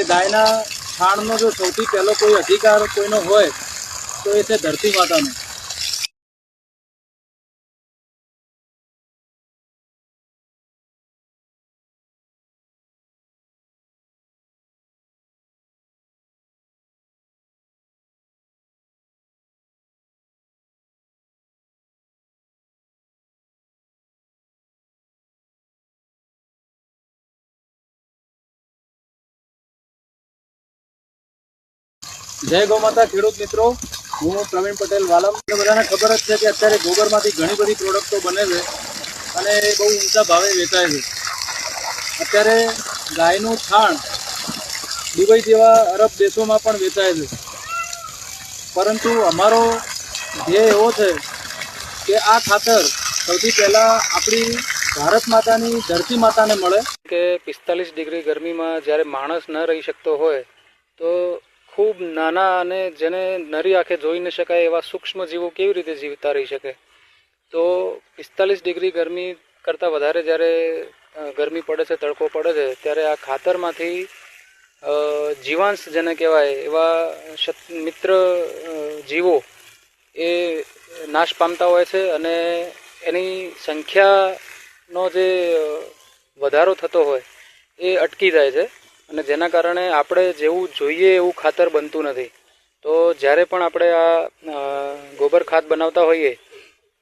કે ગાયના છાણનો જો સૌથી પહેલો કોઈ અધિકાર કોઈનો હોય તો એ છે ધરતી માતાનો। जय गौ माता खेडूत मित्रों, हूँ प्रवीण पटेल वालम। बधाने खबर ज छे कि अत्यारे गोबरमांथी घणी बधी प्रोडक्टो बने छे अने बहु ऊंचा भावे वेचाय छे। अत्यारे गायनुं छाण दुबई जेवा अरब देशोमां पण वेचाय छे, परंतु अमारो ध्येय एवो छे कि आ खातर सौथी पहेला आपणी भारत मातानी धरती माताने मळे। के 45 डिग्री गर्मी में ज्यारे माणस न रही शकतो होय तो खूब नाना अने जेने नरी आंखे जोई न शकाय एवा सूक्ष्म जीवो केवी रीते जीवता रही शके। तो 45 डिग्री गर्मी करता वधारे ज्यारे गर्मी पड़े छे, तड़को पड़े छे, त्यारे आ खातरमांथी जीवांश जेने कहेवाय एवा मित्र जीवो ए नाश पामता होय छे अने एनी संख्यानो जे वधारो थतो होय ए अटकी जाय छे અને જેના કારણે આપણે જેવું જોઈએ એવું ખાતર બનતું નથી। તો જ્યારે પણ આપણે આ ગોબર ખાત બનાવતા હોઈએ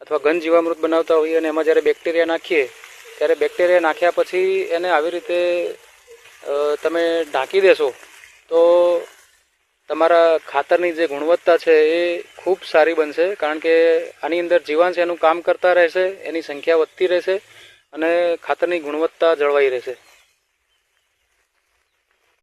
અથવા ઘન જીવામૃત બનાવતા હોઈએ અને એમાં જ્યારે બેક્ટેરિયા નાખીએ ત્યારે બેક્ટેરિયા નાખ્યા પછી એને આવી રીતે તમે ઢાંકી દેશો તો તમારા ખાતરની જે ગુણવત્તા છે એ ખૂબ સારી બનશે, કારણ કે આની અંદર જીવાંશ એનું કામ કરતા રહેશે, એની સંખ્યા વધતી રહેશે અને ખાતરની ગુણવત્તા જળવાઈ રહેશે।